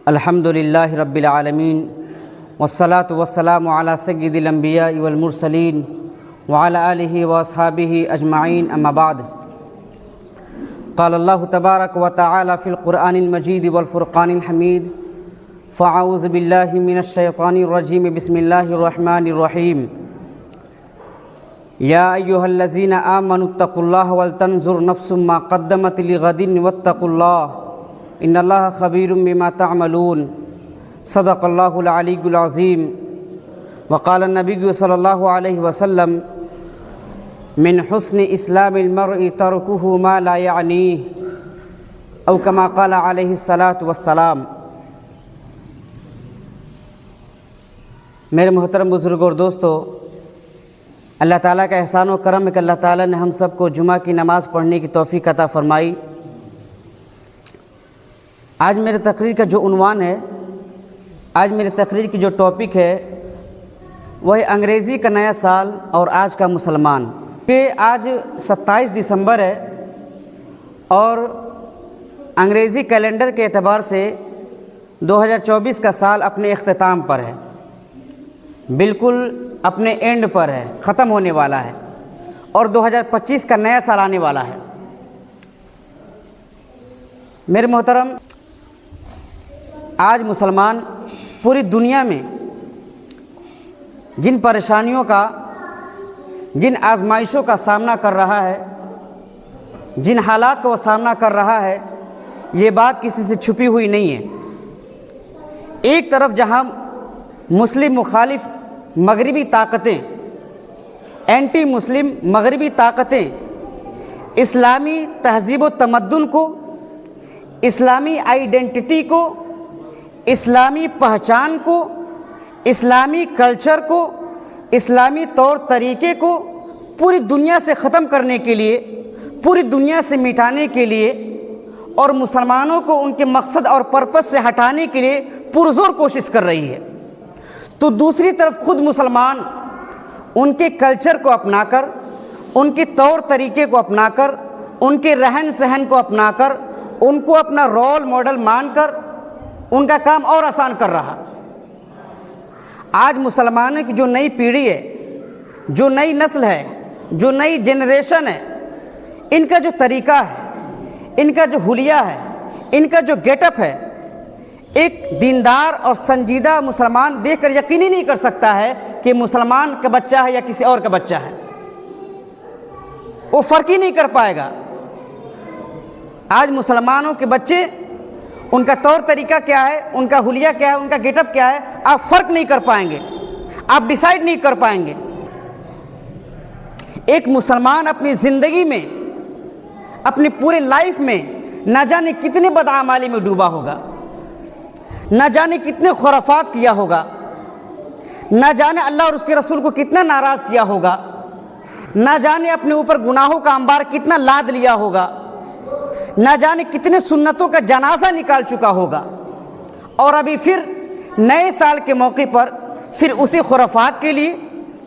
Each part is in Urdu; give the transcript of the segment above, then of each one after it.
الحمدللہ رب العالمین والصلاة والسلام علی سید الانبیاء والمرسلین وعلی آلہ واصحابہ اجمعین اما بعد قال اللہ تبارک وتعالی فی القرآن المجید والفرقان الحمید فاعوذ باللہ من الشیطان الرجیم بسم اللہ الرحمن الرحیم یا ایہا الذین آمنوا اتقوا اللہ ولتنظر نفس ما قدمت لغد واتقوا اللہ ان اللہ خبیر بما تعملون صدق اللہ العلی العظیم وقال النبی صلی اللہ علیہ وسلم من حسن اسلام المرء ترکہ ما لا یعنیہ او کما قال علیہ الصلاۃ والسلام۔ میرے محترم بزرگوں اور دوستو، اللہ تعالیٰ کا احسان و کرم ہے کہ اللہ تعالیٰ نے ہم سب کو جمعہ کی نماز پڑھنے کی توفیق عطا فرمائی۔ آج میرے تقریر کا جو عنوان ہے، آج میرے تقریر کی جو ٹاپک ہے وہ ہے انگریزی کا نیا سال اور آج کا مسلمان۔ کہ آج 27 دسمبر ہے اور انگریزی کیلنڈر کے اعتبار سے 2024 کا سال اپنے اختتام پر ہے، بالکل اپنے اینڈ پر ہے، ختم ہونے والا ہے اور 2025 کا نیا سال آنے والا ہے۔ میرے محترم، آج مسلمان پوری دنیا میں جن پریشانیوں کا، جن آزمائشوں کا سامنا کر رہا ہے، جن حالات کا وہ سامنا کر رہا ہے، یہ بات کسی سے چھپی ہوئی نہیں ہے۔ ایک طرف جہاں مسلم مخالف مغربی طاقتیں، اینٹی مسلم مغربی طاقتیں اسلامی تہذیب و تمدن کو، اسلامی آئیڈینٹی کو، اسلامی پہچان کو، اسلامی کلچر کو، اسلامی طور طریقے کو پوری دنیا سے ختم کرنے کے لیے، پوری دنیا سے مٹانے کے لیے اور مسلمانوں کو ان کے مقصد اور پرپس سے ہٹانے کے لیے پرزور کوشش کر رہی ہے، تو دوسری طرف خود مسلمان ان کے کلچر کو اپنا کر، ان کے طور طریقے کو اپنا کر، ان کے رہن سہن کو اپنا کر، ان کو اپنا رول ماڈل مان کر ان کا کام اور آسان کر رہا۔ آج مسلمانوں کی جو نئی پیڑھی ہے، جو نئی نسل ہے، جو نئی جنریشن ہے، ان کا جو طریقہ ہے، ان کا جو حلیہ ہے، ان کا جو گیٹ اپ ہے، ایک دیندار اور سنجیدہ مسلمان دیکھ کر یقین ہی نہیں کر سکتا ہے کہ مسلمان کا بچہ ہے یا کسی اور کا بچہ ہے، وہ فرق ہی نہیں کر پائے گا۔ آج مسلمانوں کے بچے، ان کا طور طریقہ کیا ہے، ان کا حلیہ کیا ہے، ان کا گیٹ اپ کیا ہے، آپ فرق نہیں کر پائیں گے، آپ ڈیسائیڈ نہیں کر پائیں گے۔ ایک مسلمان اپنی زندگی میں، اپنی پورے لائف میں نہ جانے کتنے بدعمالی میں ڈوبا ہوگا، نہ جانے کتنے خرافات کیا ہوگا، نہ جانے اللہ اور اس کے رسول کو کتنا ناراض کیا ہوگا، نہ جانے اپنے اوپر گناہوں کا انبار کتنا لاد لیا ہوگا، نہ جانے کتنے سنتوں کا جنازہ نکال چکا ہوگا، اور ابھی پھر نئے سال کے موقع پر پھر اسی خرافات کے لیے،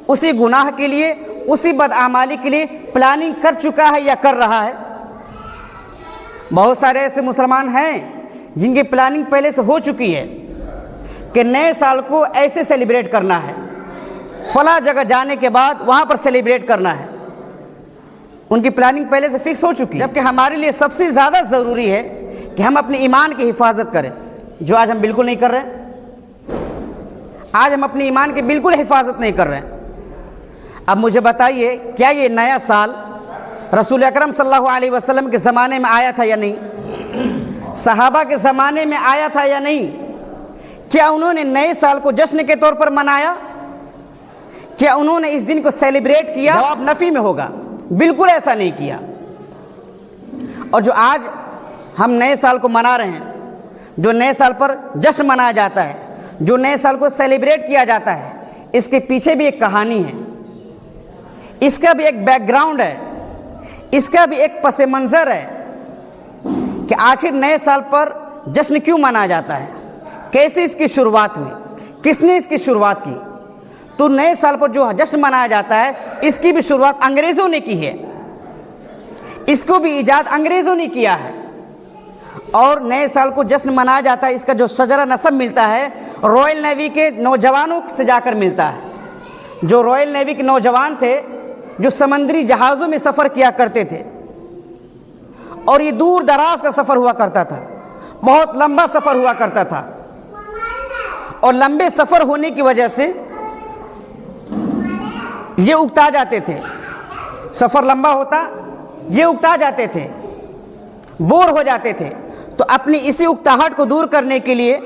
اسی گناہ کے لیے، اسی بدعمالی کے لیے پلاننگ کر چکا ہے یا کر رہا ہے۔ بہت سارے ایسے مسلمان ہیں جن کی پلاننگ پہلے سے ہو چکی ہے کہ نئے سال کو ایسے سیلیبریٹ کرنا ہے، فلاں جگہ جانے کے بعد وہاں پر سیلیبریٹ کرنا ہے، ان کی پلاننگ پہلے سے فکس ہو چکی ہے۔ جبکہ ہمارے لیے سب سے زیادہ ضروری ہے کہ ہم اپنے ایمان کی حفاظت کریں، جو آج ہم بالکل نہیں کر رہے ہیں۔ آج ہم اپنے ایمان کی بالکل حفاظت نہیں کر رہے ہیں۔ اب مجھے بتائیے، کیا یہ نیا سال رسول اکرم صلی اللہ علیہ وسلم کے زمانے میں آیا تھا یا نہیں؟ صحابہ کے زمانے میں آیا تھا یا نہیں؟ کیا انہوں نے نئے سال کو جشن کے طور پر منایا؟ کیا انہوں نے اس دن کو سیلیبریٹ کیا؟ جواب نفی میں ہوگا، بالکل ایسا نہیں کیا۔ اور جو آج ہم نئے سال کو منا رہے ہیں، جو نئے سال پر جشن منایا جاتا ہے، جو نئے سال کو سیلیبریٹ کیا جاتا ہے، اس کے پیچھے بھی ایک کہانی ہے، اس کا بھی ایک بیک گراؤنڈ ہے، اس کا بھی ایک پس منظر ہے کہ آخر نئے سال پر جشن کیوں منایا جاتا ہے، کیسے اس کی شروعات ہوئی، کس نے اس کی شروعات کی۔ تو نئے سال پر جو جشن منایا جاتا ہے، اس کی بھی شروعات انگریزوں نے کی ہے، اس کو بھی ایجاد انگریزوں نے کیا ہے، اور نئے سال کو جشن منایا جاتا ہے، اس کا جو شجرہ نسب ملتا ہے رائل نیوی کے نوجوانوں سے جا کر ملتا ہے۔ جو رائل نیوی کے نوجوان تھے جو سمندری جہازوں میں سفر کیا کرتے تھے، اور یہ دور دراز کا سفر ہوا کرتا تھا، بہت لمبا سفر ہوا کرتا تھا، اور لمبے سفر ہونے کی وجہ سے یہ اکتا جاتے تھے، سفر لمبا ہوتا یہ اکتا جاتے تھے، بور ہو جاتے تھے۔ تو اپنی اسی اکتاہٹ کو دور کرنے کے لیے،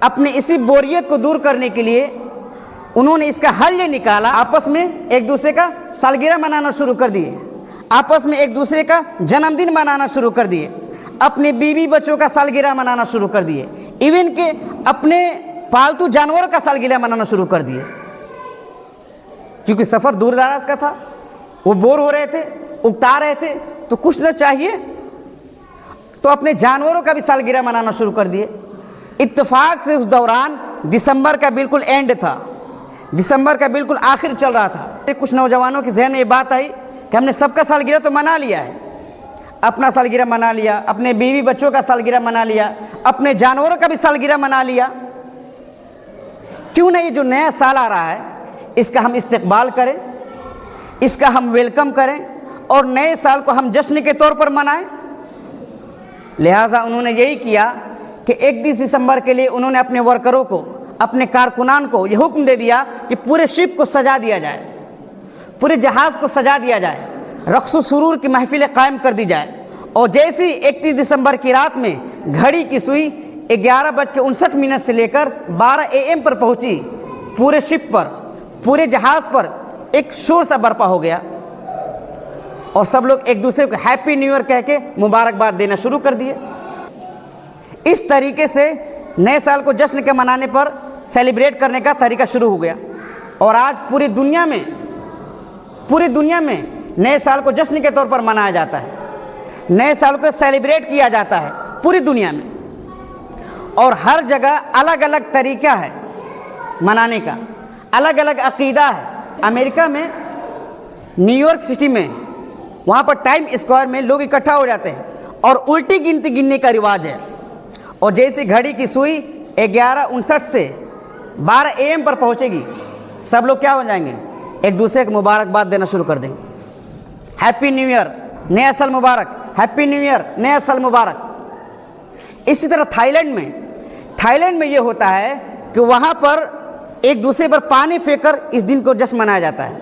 اپنی اسی بوریت کو دور کرنے کے لیے انہوں نے اس کا حل یہ نکالا، آپس میں ایک دوسرے کا سالگرہ منانا شروع کر دیے، آپس میں ایک دوسرے کا جنم دن منانا شروع کر دیے، اپنے بیوی بچوں کا سالگرہ منانا شروع کر دیے، ایون کہ اپنے پالتو جانوروں کا سالگرہ منانا شروع کر دیے، کیونکہ سفر دور دراز کا تھا، وہ بور ہو رہے تھے، اکتا رہے تھے، تو کچھ نہ چاہیے، تو اپنے جانوروں کا بھی سالگرہ منانا شروع کر دیے۔ اتفاق سے اس دوران دسمبر کا بالکل اینڈ تھا، دسمبر کا بالکل آخر چل رہا تھا۔ کچھ نوجوانوں کے ذہن میں یہ بات آئی کہ ہم نے سب کا سالگرہ تو منا لیا ہے، اپنا سالگرہ منا لیا، اپنے بیوی بچوں کا سالگرہ منا لیا، اپنے جانوروں کا بھی سالگرہ منا لیا، کیوں نہ یہ جو نیا سال آ رہا ہے اس کا ہم استقبال کریں، اس کا ہم ویلکم کریں، اور نئے سال کو ہم جشن کے طور پر منائیں۔ لہٰذا انہوں نے یہی کیا کہ 31 دسمبر کے لیے انہوں نے اپنے ورکروں کو، اپنے کارکنان کو یہ حکم دے دیا کہ پورے شپ کو سجا دیا جائے، پورے جہاز کو سجا دیا جائے، رقص و سرور کی محفلیں قائم کر دی جائے۔ اور جیسی 31 دسمبر کی رات میں گھڑی کی سوئی 11:59 سے لے کر 12 AM پر پہنچی، پورے شپ پر، پورے جہاز پر ایک شور سا برپا ہو گیا، اور سب لوگ ایک دوسرے کو ہیپی نیو ایئر کہہ کے مبارکباد دینا شروع کر دیے۔ اس طریقے سے نئے سال کو جشن کے منانے پر سیلیبریٹ کرنے کا طریقہ شروع ہو گیا، اور آج پوری دنیا میں نئے سال کو جشن کے طور پر منایا جاتا ہے، نئے سال کو سیلیبریٹ کیا جاتا ہے پوری دنیا میں، اور ہر جگہ الگ الگ طریقہ ہے منانے کا، الگ الگ عقیدہ ہے۔ امریکہ میں نیو یارک سٹی میں وہاں پر ٹائم اسکوائر میں لوگ اکٹھا ہو جاتے ہیں اور الٹی گنتی گننے کا رواج ہے، اور جیسی گھڑی کی سوئی 11:59 سے 12 AM پر پہنچے گی، سب لوگ کیا ہو جائیں گے، ایک دوسرے کو مبارکباد دینا شروع کر دیں گے، ہیپی نیو ایئر، نیا سال مبارک، ہیپی نیو ایئر، نیا سال مبارک۔ اسی طرح تھائی لینڈ میں یہ ہوتا ہے کہ وہاں پر ایک دوسرے پر پانی پھینک کر اس دن کو جشن منایا جاتا ہے،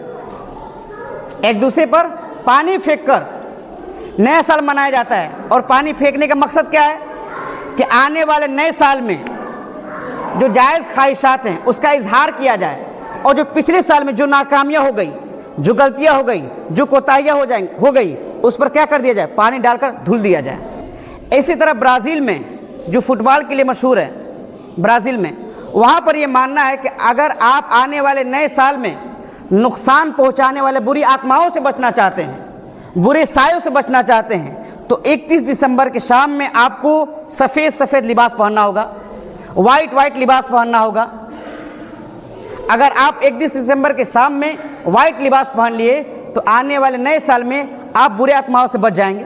ایک دوسرے پر پانی پھینک کر نیا سال منایا جاتا ہے، اور پانی پھینکنے کا مقصد کیا ہے کہ آنے والے نئے سال میں جو جائز خواہشات ہیں اس کا اظہار کیا جائے، اور جو پچھلے سال میں جو ناکامیاں ہو گئی، جو غلطیاں ہو گئی، جو کوتاہیاں ہو گئی، اس پر کیا کر دیا جائے، پانی ڈال کر دھل دیا جائے۔ اسی طرح برازیل میں جو فٹ بال کے لیے مشہور ہے، برازیل میں وہاں پر یہ ماننا ہے کہ اگر آپ آنے والے نئے سال میں نقصان پہنچانے والے بری آتماؤں سے بچنا چاہتے ہیں، برے سایوں سے بچنا چاہتے ہیں، تو 31 دسمبر کے شام میں آپ کو سفید لباس پہننا ہوگا، وائٹ لباس پہننا ہوگا۔ اگر آپ 31 دسمبر کے شام میں وائٹ لباس پہن لیے تو آنے والے نئے سال میں آپ برے آتماؤں سے بچ جائیں گے۔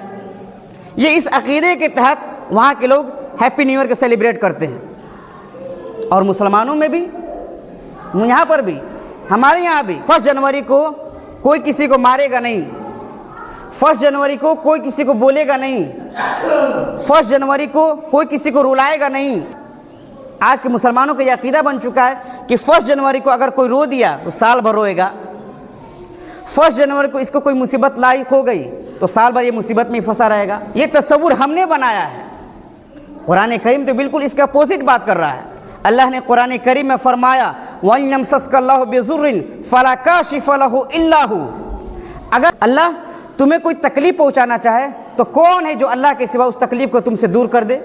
یہ اس عقیدے کے تحت وہاں کے لوگ ہیپی نیو ایئر کو سیلیبریٹ کرتے ہیں، اور مسلمانوں میں بھی، یہاں پر بھی، ہمارے یہاں بھی 1 جنوری کو کوئی کسی کو مارے گا نہیں، 1 جنوری کو کوئی کسی کو بولے گا نہیں، 1 جنوری کو کوئی کسی کو رلائے گا نہیں۔ آج کے مسلمانوں کا یہ عقیدہ بن چکا ہے کہ 1 جنوری کو اگر کوئی رو دیا تو سال بھر روئے گا، 1 جنوری کو اس کو کوئی مصیبت لاحق ہو گئی تو سال بھر یہ مصیبت میں پھنسا رہے گا۔ یہ تصور ہم نے بنایا ہے، قرآن کریم تو بالکل اس کا اپوزٹ بات کر رہا ہے۔ اللہ نے قرآن کریم میں فرمایا وَإِن يَمْسَسْكَ اللَّهُ بِضُرٍّ فَلَا كَاشِفَ لَهُ إِلَّا هُوَ، اگر اللہ تمہیں کوئی تکلیف پہنچانا چاہے تو کون ہے جو اللہ کے سوا اس تکلیف کو تم سے دور کر دے؟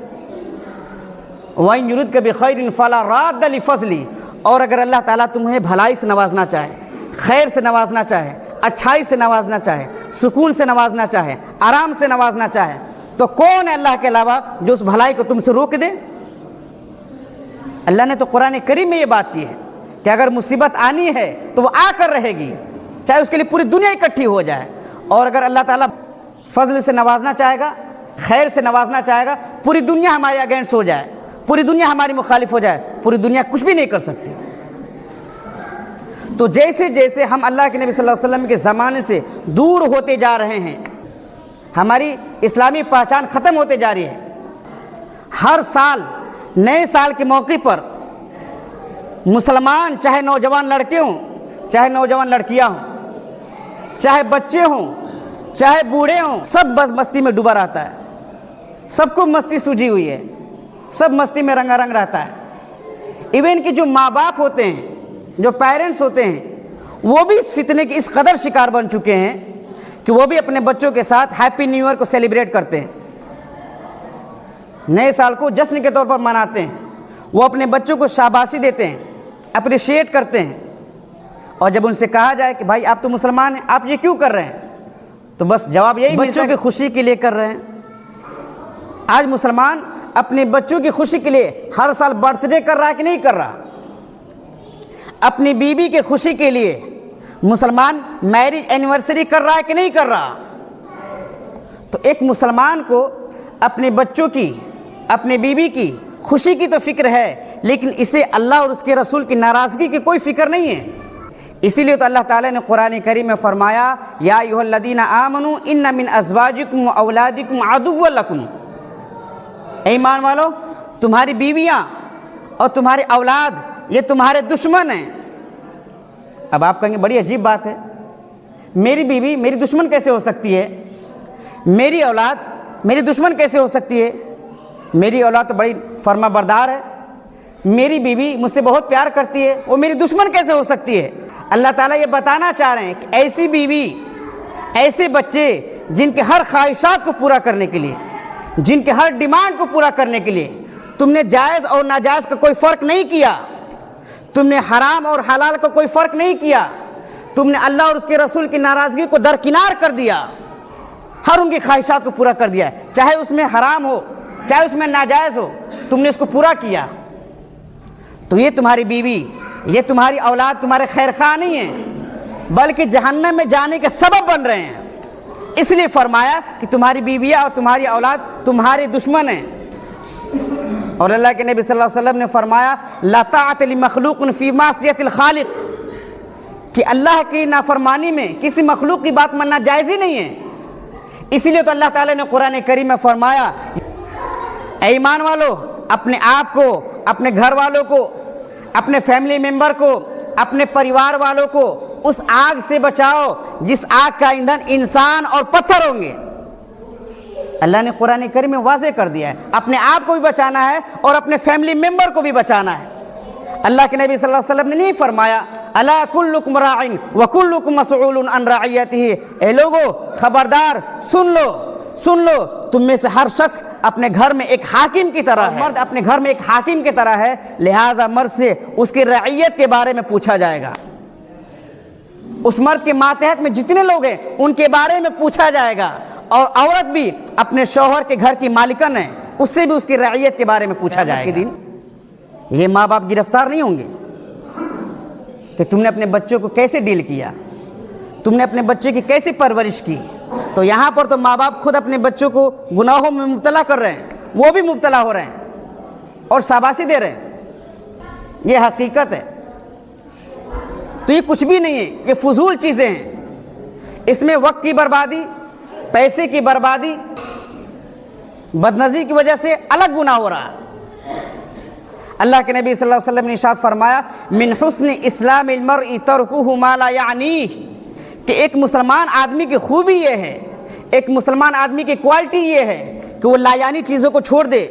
وَإِن يُرِدْكَ بِخَيْرٍ فَلَا رَادَّ لِفَضْلِهِ، اور اگر اللہ تعالیٰ تمہیں بھلائی سے نوازنا چاہے، خیر سے نوازنا چاہے، اچھائی سے نوازنا چاہے، سکون سے نوازنا چاہے، آرام سے نوازنا چاہے، تو کون ہے اللہ کے علاوہ جو اس بھلائی کو تم سے روک دے؟ اللہ نے تو قرآن کریم میں یہ بات کی ہے کہ اگر مصیبت آنی ہے تو وہ آ کر رہے گی، چاہے اس کے لیے پوری دنیا اکٹھی ہو جائے، اور اگر اللہ تعالیٰ فضل سے نوازنا چاہے گا، خیر سے نوازنا چاہے گا، پوری دنیا ہمارے اگینسٹ ہو جائے، پوری دنیا ہماری مخالف ہو جائے، پوری دنیا کچھ بھی نہیں کر سکتی۔ تو جیسے جیسے ہم اللہ کے نبی صلی اللہ علیہ وسلم کے زمانے سے دور ہوتے جا رہے ہیں، ہماری اسلامی پہچان ختم ہوتے جا رہی ہے۔ ہر سال نئے سال کے موقع پر مسلمان، چاہے نوجوان لڑکے ہوں، چاہے نوجوان لڑکیاں ہوں، چاہے بچے ہوں، چاہے بوڑھے ہوں، سب بس مستی میں ڈوبا رہتا ہے، سب کو مستی سوجھی ہوئی ہے، سب مستی میں رنگا رنگ رہتا ہے۔ ایون کہ جو ماں باپ ہوتے ہیں، جو پیرنٹس ہوتے ہیں، وہ بھی اس فتنے کے اس قدر شکار بن چکے ہیں کہ وہ بھی اپنے بچوں کے ساتھ ہیپی نیو ایئر کو سیلیبریٹ کرتے ہیں، نئے سال کو جشن کے طور پر مناتے ہیں، وہ اپنے بچوں کو شاباشی دیتے ہیں، اپریشیٹ کرتے ہیں۔ اور جب ان سے کہا جائے کہ بھائی آپ تو مسلمان ہیں، آپ یہ کیوں کر رہے ہیں، تو بس جواب یہی بچوں کی خوشی کے لیے کر رہے ہیں۔ آج مسلمان اپنے بچوں کی خوشی کے لیے ہر سال برتھ ڈے کر رہا ہے کہ نہیں کر رہا؟ اپنی بیوی کی خوشی کے لیے مسلمان میرج اینیورسری کر رہا ہے کہ نہیں کر رہا؟ تو ایک مسلمان کو اپنے بچوں کی، اپنے بیوی کی خوشی کی تو فکر ہے، لیکن اسے اللہ اور اس کے رسول کی ناراضگی کی کوئی فکر نہیں ہے۔ اسی لیے تو اللہ تعالیٰ نے قرآن کریم میں فرمایا، یا ایھا الذین آمنوا ان من ازواجکم واولادکم عدوا لکم، اے ایمان والو، تمہاری بیویاں اور تمہارے اولاد یہ تمہارے دشمن ہیں۔ اب آپ کہیں گے بڑی عجیب بات ہے، میری بیوی میری دشمن کیسے ہو سکتی ہے؟ میری اولاد میری دشمن کیسے ہو سکتی ہے؟ میری اولاد تو بڑی فرما بردار ہے، میری بیوی مجھ سے بہت پیار کرتی ہے، وہ میری دشمن کیسے ہو سکتی ہے؟ اللہ تعالیٰ یہ بتانا چاہ رہے ہیں کہ ایسی بیوی، ایسے بچے جن کے ہر خواہشات کو پورا کرنے کے لیے، جن کے ہر ڈیمانڈ کو پورا کرنے کے لیے تم نے جائز اور ناجائز کا کوئی فرق نہیں کیا، تم نے حرام اور حلال کا کوئی فرق نہیں کیا، تم نے اللہ اور اس کے رسول کی ناراضگی کو درکنار کر دیا، ہر ان کی خواہشات کو پورا کر دیا، چاہے اس میں حرام ہو، چاہے اس میں ناجائز ہو، تم نے اس کو پورا کیا۔ تو یہ تمہاری بیوی، یہ تمہاری اولاد تمہارے خیر خواہ نہیں ہیں، بلکہ جہنم میں جانے کے سبب بن رہے ہیں۔ اس لیے فرمایا کہ تمہاری بیویاں اور تمہاری اولاد تمہارے دشمن ہیں۔ اور اللہ کے نبی صلی اللہ علیہ وسلم نے فرمایا، لا طاعۃ لمخلوق فی معصیۃ الخالق، کہ اللہ کی نافرمانی میں کسی مخلوق کی بات ماننا جائز ہی نہیں ہے۔ اسی لیے تو اللہ تعالیٰ نے قرآن کریم میں فرمایا، اے ایمان والو، اپنے آپ کو، اپنے گھر والوں کو، اپنے فیملی ممبر کو، اپنے پریوار والوں کو اس آگ سے بچاؤ جس آگ کا ایندھن انسان اور پتھر ہوں گے۔ اللہ نے قرآن کریم میں واضح کر دیا ہے، اپنے آپ کو بھی بچانا ہے اور اپنے فیملی ممبر کو بھی بچانا ہے۔ اللہ کے نبی صلی اللہ علیہ وسلم نے نہیں فرمایا، الا کلکم راع وکلکم مسئول عن رعیتہ، اے لوگو خبردار، سن لو، تم میں سے ہر شخص اپنے گھر میں ایک حاکم کی طرح ہے، مرد اپنے گھر میں ایک حاکم کی طرح ہے، لہٰذا مرد سے اس کی رعیت کے بارے میں پوچھا جائے گا، اس مرد کے ماتحت میں جتنے لوگ ہیں ان کے بارے میں پوچھا جائے گا، اور عورت بھی اپنے شوہر کے گھر کی مالکن ہے، اس سے بھی اس کی رعیت کے بارے میں پوچھا جائے گا۔ یہ ماں باپ گرفتار نہیں ہوں گے کہ تم نے اپنے بچوں کو کیسے ڈیل کیا، تم نے اپنے بچے کی کیسے پرورش کی۔ تو یہاں پر تو ماں باپ خود اپنے بچوں کو گناہوں میں مبتلا کر رہے ہیں، وہ بھی مبتلا ہو رہے ہیں اور شاباشی دے رہے ہیں، یہ حقیقت ہے۔ تو یہ کچھ بھی نہیں ہے، یہ فضول چیزیں ہیں، اس میں وقت کی بربادی، پیسے کی بربادی، بدنظری کی وجہ سے الگ گناہ ہو رہا ہے۔ اللہ کے نبی صلی اللہ علیہ وسلم نے ارشاد فرمایا، من حسن اسلام المرء ترکہ ما لا یعنیہ، کہ ایک مسلمان آدمی کی خوبی یہ ہے، ایک مسلمان آدمی کی کوالٹی یہ ہے کہ وہ لا یعنی چیزوں کو چھوڑ دے،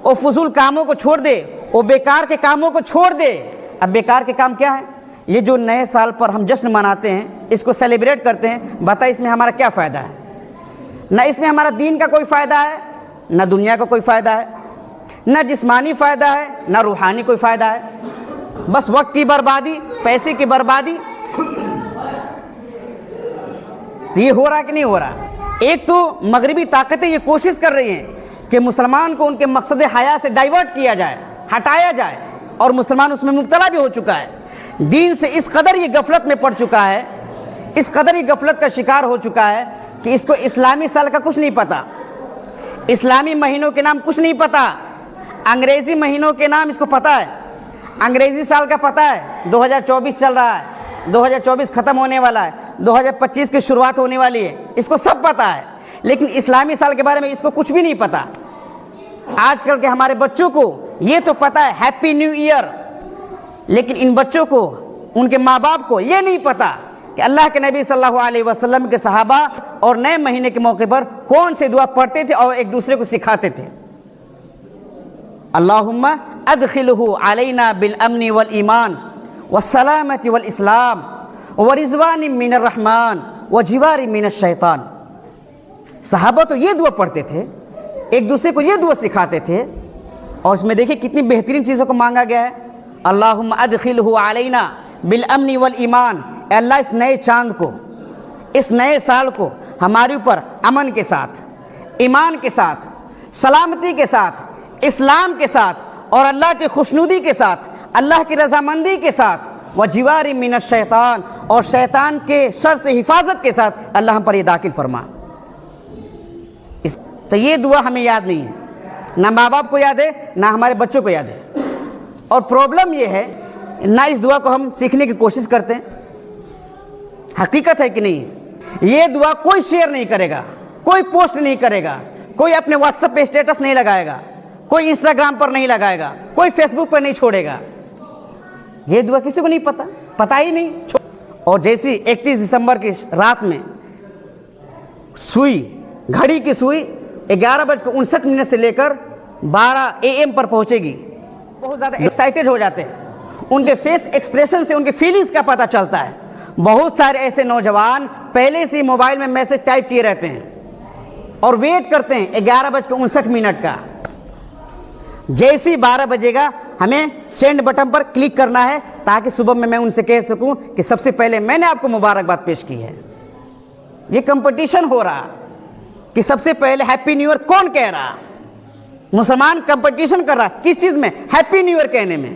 وہ فضول کاموں کو چھوڑ دے، وہ بیکار کے کاموں کو چھوڑ دے۔ اب بیکار کے کام کیا ہے؟ یہ جو نئے سال پر ہم جشن مناتے ہیں، اس کو سیلیبریٹ کرتے ہیں، بتا اس میں ہمارا کیا فائدہ ہے؟ نہ اس میں ہمارا دین کا کوئی فائدہ ہے، نہ دنیا کا کوئی فائدہ ہے، نہ جسمانی فائدہ ہے، نہ روحانی کوئی فائدہ ہے، بس وقت کی بربادی، پیسے کی بربادی۔ یہ ہو رہا کہ نہیں ہو رہا؟ ایک تو مغربی طاقتیں یہ کوشش کر رہی ہیں کہ مسلمان کو ان کے مقصد حیا سے ڈائیورٹ کیا جائے، ہٹایا جائے، اور مسلمان اس میں مبتلا بھی ہو چکا ہے، دین سے اس قدر یہ غفلت میں پڑ چکا ہے، اس قدر یہ غفلت کا شکار ہو چکا ہے کہ اس کو اسلامی سال کا کچھ نہیں پتا، اسلامی مہینوں کے نام کچھ نہیں پتہ، انگریزی مہینوں کے نام اس کو پتہ ہے، انگریزی سال کا پتہ ہے 2024 چل رہا ہے، 2024 ختم ہونے والا ہے، 2025 کی شروعات ہونے والی ہے، اس کو سب پتہ ہے، لیکن اسلامی سال کے بارے میں اس کو کچھ بھی نہیں پتہ۔ آج کل کے ہمارے بچوں کو یہ تو پتہ ہے ہیپی نیو ایئر، لیکن ان بچوں کو، ان کے ماں باپ کو یہ نہیں پتہ کہ اللہ کے نبی صلی اللہ علیہ وسلم کے صحابہ اور نئے مہینے کے موقع پر کون سے دعا پڑھتے تھے اور ایک دوسرے کو سکھاتے تھے۔ اللہم ادخلہ علینا بالامن والایمان والسلامت والاسلام ورضوان من الرحمن وجوار من الشیطان۔ صحابہ تو یہ دعا پڑھتے تھے، ایک دوسرے کو یہ دعا سکھاتے تھے، اور اس میں دیکھیں کتنی بہترین چیزوں کو مانگا گیا ہے۔ اللہم ادخلہ علینا بالامن والایمان، اے اللہ اس نئے چاند کو، اس نئے سال کو ہمارے اوپر امن کے ساتھ، ایمان کے ساتھ، سلامتی کے ساتھ، اسلام کے ساتھ اور اللہ کی خوشنودی کے ساتھ، اللہ کی رضامندی کے ساتھ، وجوار من الشیطان اور شیطان کے شر سے حفاظت کے ساتھ اللہ ہم پر یہ داخل فرما۔ تو یہ دعا ہمیں یاد نہیں ہے، نہ ماں باپ کو یاد ہے، نہ ہمارے بچوں کو یاد ہے، اور پرابلم یہ ہے نہ اس دعا کو ہم سیکھنے کی کوشش کرتے ہیں۔ حقیقت ہے کہ نہیں؟ یہ دعا کوئی شیئر نہیں کرے گا، کوئی پوسٹ نہیں کرے گا، کوئی اپنے واٹس ایپ پہ اسٹیٹس نہیں لگائے گا، کوئی انسٹاگرام پر نہیں لگائے گا، کوئی فیس بک پر نہیں چھوڑے گا۔ یہ دعا کسی کو نہیں پتہ ہی نہیں۔ اور جیسی 31 دسمبر کی رات میں سوئی، گھڑی کی سوئی 11:59 سے لے کر 12 AM پر پہنچے گی، بہت زیادہ ایکسائٹڈ ہو جاتے ہیں، ان کے فیس ایکسپریشن سے ان کے فیلنگز کا پتہ چلتا ہے۔ بہت سارے ایسے نوجوان پہلے سے موبائل میں میسج ٹائپ کیے رہتے ہیں اور ویٹ کرتے ہیں 11:59 کا، جیسی 12 بجے گا ہمیں سینڈ بٹن پر کلک کرنا ہے تاکہ صبح میں ان سے کہہ سکوں کہ سب سے پہلے میں نے آپ کو مبارکباد پیش کی ہے۔ یہ کمپٹیشن ہو رہا کہ سب سے پہلے ہیپی نیو ایئر کون کہہ رہا۔ مسلمان کمپٹیشن کر رہا کس چیز میں؟ ہیپی نیو ایئر کہنے میں۔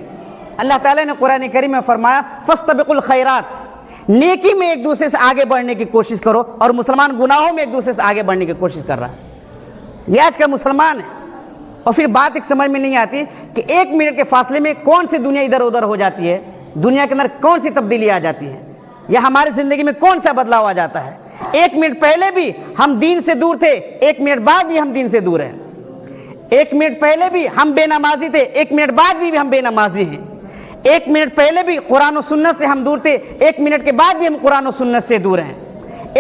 اللہ تعالیٰ نے قرآن کریم میں فرمایا فاستبقوا الخیرات، نیکی میں ایک دوسرے سے آگے بڑھنے کی کوشش کرو، اور مسلمان گناہوں میں ایک دوسرے سے آگے بڑھنے کی کوشش کر رہا ہے۔ یہ آج کا مسلمان ہے، اور پھر بات ایک سمجھ میں نہیں آتی کہ 1 منٹ کے فاصلے میں کون سی دنیا ادھر ادھر ہو جاتی ہے، دنیا کے اندر کون سی تبدیلی آ جاتی ہے، یا ہماری زندگی میں کون سا بدلاؤ آ جاتا ہے۔ 1 منٹ پہلے بھی ہم دین سے دور تھے، 1 منٹ بعد بھی ہم دین سے دور ہیں۔ 1 منٹ پہلے بھی ہم بے نمازی تھے، 1 منٹ بعد بھی ہم بے نمازی ہیں۔ 1 منٹ پہلے بھی قرآن و سنت سے ہم دور تھے، 1 منٹ کے بعد بھی ہم قرآن و سنت سے دور ہیں۔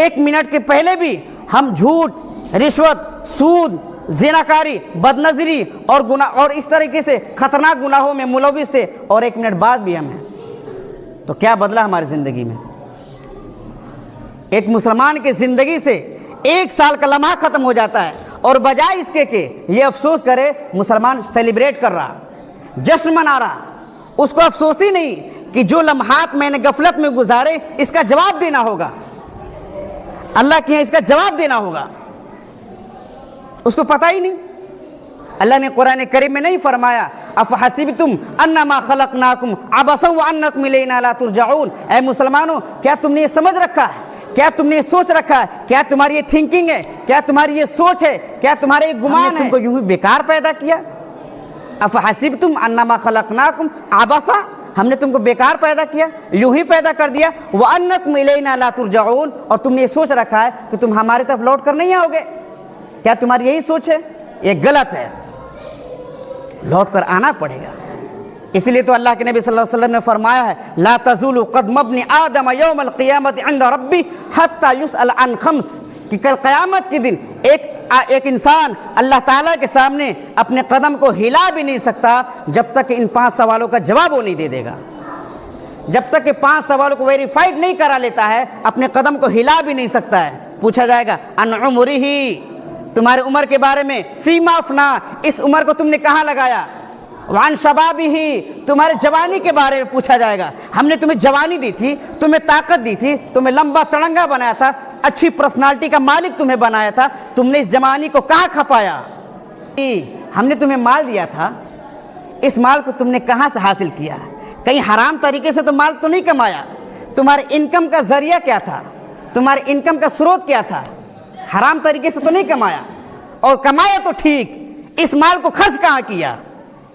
1 منٹ کے پہلے بھی ہم جھوٹ، رشوت، سود، زناکاری، بدنظری اور گناہ اور اس طریقے سے خطرناک گناہوں میں ملوث تھے، اور 1 منٹ بعد بھی ہم ہیں۔ تو کیا بدلا ہماری زندگی میں؟ ایک مسلمان کی زندگی سے 1 سال کا لمحہ ختم ہو جاتا ہے، اور بجائے اس کے کہ یہ افسوس کرے مسلمان سیلیبریٹ کر رہا، جشن منا رہا، اس کو افسوس ہی نہیں کہ جو لمحات میں نے غفلت میں گزارے اس کا جواب دینا ہوگا، اللہ کے یہاں اس کا جواب دینا ہوگا، اس کو پتہ ہی نہیں۔ اللہ نے قرآن کریم میں نہیں فرمایا افحسبتم انما خلقناکم عبثا وانکم الینا لا ترجعون، اے مسلمانوں کیا تم نے یہ سمجھ رکھا ہے، کیا تم نے یہ سوچ رکھا ہے، کیا تمہاری یہ تھنکنگ ہے، کیا تمہاری یہ سوچ ہے، کیا تمہارے یہ گمان ہے تم کو یوں ہی بیکار پیدا کیا؟ افحسبتم انما خلقناکم عبثا، ہم نے تم کو بیکار پیدا کیا، یوں ہی پیدا کر دیا، وانکم الینا لا ترجعون، اور تم نے یہ سوچ رکھا ہے کہ تم ہماری طرف لوٹ کر نہیں آؤ گے۔ کیا تمہاری یہی سوچ ہے؟ یہ غلط ہے، لوٹ کر آنا پڑے گا۔ اس لیے تو اللہ کے نبی صلی اللہ علیہ وسلم نے فرمایا ہے لا تزول قدم ابن آدم یوم القیامت عند ربی حتی یسأل عن خمس، کہ کل قیامت کے دن ایک انسان اللہ تعالیٰ کے سامنے اپنے قدم کو ہلا بھی نہیں سکتا جب تک کہ ان 5 سوالوں کا جواب وہ نہیں دے دے گا۔ جب تک کہ 5 سوالوں کو ویریفائڈ نہیں کرا لیتا ہے اپنے قدم کو ہلا بھی نہیں سکتا ہے۔ پوچھا جائے گا عن عمرہ، تمہارے عمر کے بارے میں، فیما افنا، اس عمر کو تم نے کہاں لگایا، وعن شبابہ، تمہارے جوانی کے بارے میں پوچھا جائے گا، ہم نے تمہیں جوانی دی تھی، تمہیں طاقت دی تھی، تمہیں لمبا تڑنگا بنایا تھا، اچھی پرسنالٹی کا مالک تمہیں بنایا تھا، تم نے اس جوانی کو کہاں کھپایا؟ ہم نے تمہیں مال دیا تھا، اس مال کو تم نے کہاں سے حاصل کیا؟ کہیں حرام طریقے سے تو مال تو نہیں کمایا؟ تمہارے انکم کا ذریعہ کیا تھا؟ تمہارے انکم کا سروت کیا تھا؟ حرام طریقے سے تو نہیں کمایا؟ اور کمایا تو ٹھیک، اس مال کو خرچ کہاں کیا،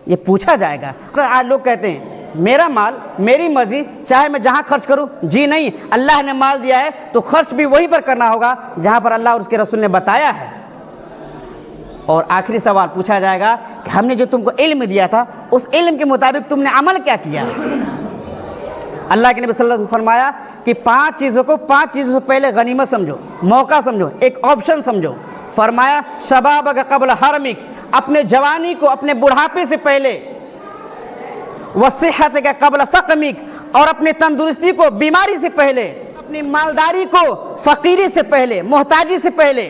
یہ پوچھا جائے گا۔ آج لوگ کہتے ہیں میرا مال میری مرضی، چاہے میں جہاں خرچ کروں۔ جی نہیں، اللہ نے مال دیا ہے تو خرچ بھی وہیں پر کرنا ہوگا جہاں پر اللہ اور اس کے رسول نے بتایا ہے۔ اور آخری سوال پوچھا جائے گا کہ ہم نے جو تم کو علم دیا تھا اس علم کے مطابق تم نے عمل کیا کیا۔ اللہ کے نبی صلی اللہ علیہ وسلم فرمایا کہ 5 چیزوں سے پہلے غنیمت سمجھو، موقع سمجھو، ایک آپشن سمجھو۔ فرمایا شبابک قبل حرمک، اپنے جوانی کو اپنے بڑھاپے سے پہلے، وصحتک قبل سقمک، اور اپنے تندرستی کو بیماری سے پہلے، اپنی مالداری کو فقیری سے پہلے، محتاجی سے پہلے،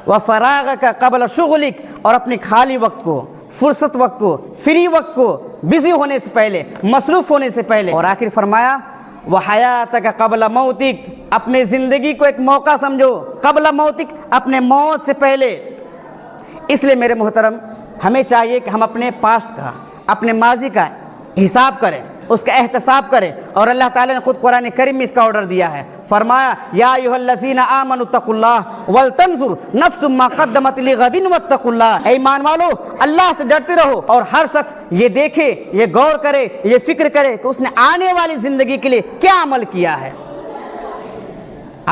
وفراغک قبل شغلک، اور اپنے خالی وقت کو، فرصت وقت کو، فری وقت کو، بزی ہونے سے پہلے، مصروف ہونے سے پہلے۔ اور آخر فرمایا وحیاتک قبل موتک، اپنے زندگی کو ایک موقع سمجھو، قبل موتک، اپنے موت سے پہلے۔ اس لیے میرے محترم، ہمیں چاہیے کہ ہم اپنے پاسٹ کا، اپنے ماضی کا حساب کریں، اس کا احتساب کریں، اور اللہ تعالیٰ نے خود قرآن کریم میں اس کا آرڈر دیا ہے۔ فرمایا یا ایھا الذین آمنوا اتقوا اللہ ولتنظر نفس ما قدمت لغد واتقوا اللہ، اے ایمان والو اللہ سے ڈرتے رہو، اور ہر شخص یہ دیکھے، یہ غور کرے، یہ فکر کرے کہ اس نے آنے والی زندگی کے لیے کیا عمل کیا ہے۔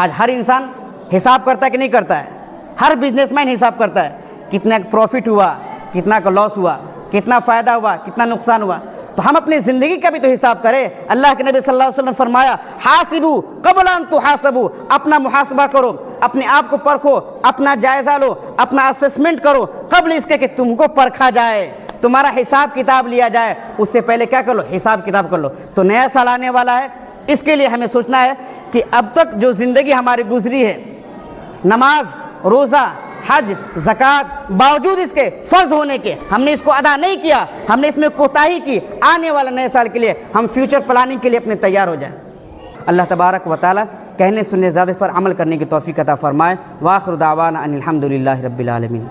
آج ہر انسان حساب کرتا ہے کہ نہیں کرتا ہے؟ ہر بزنس مین حساب کرتا ہے، کتنا پروفٹ ہوا، کتنا کا لاس ہوا، کتنا فائدہ ہوا، کتنا نقصان ہوا۔ تو ہم اپنی زندگی کا بھی تو حساب کریں۔ اللہ کے نبی صلی اللہ علیہ وسلم نے فرمایا حاسبوا قبل ان تحاسبوا، اپنا محاسبہ کرو، اپنے آپ کو پرکھو، اپنا جائزہ لو، اپنا اسسمنٹ کرو قبل اس کے کہ تم کو پرکھا جائے، تمہارا حساب کتاب لیا جائے۔ اس سے پہلے کیا کر لو؟ حساب کتاب کر لو۔ تو نیا سال آنے والا ہے، اس کے لیے ہمیں سوچنا ہے کہ اب تک جو زندگی ہماری گزری ہے، نماز، روزہ، حج، زکوٰۃ، باوجود اس کے فرض ہونے کے ہم نے اس کو ادا نہیں کیا، ہم نے اس میں کوتاہی کی۔ آنے والا نئے سال کے لیے ہم فیوچر پلاننگ کے لیے اپنے تیار ہو جائیں۔ اللہ تبارک و تعالی کہنے سننے زیادہ پر عمل کرنے کی توفیق عطا فرمائے۔ وآخر دعوانا ان الحمد للہ رب العالمین۔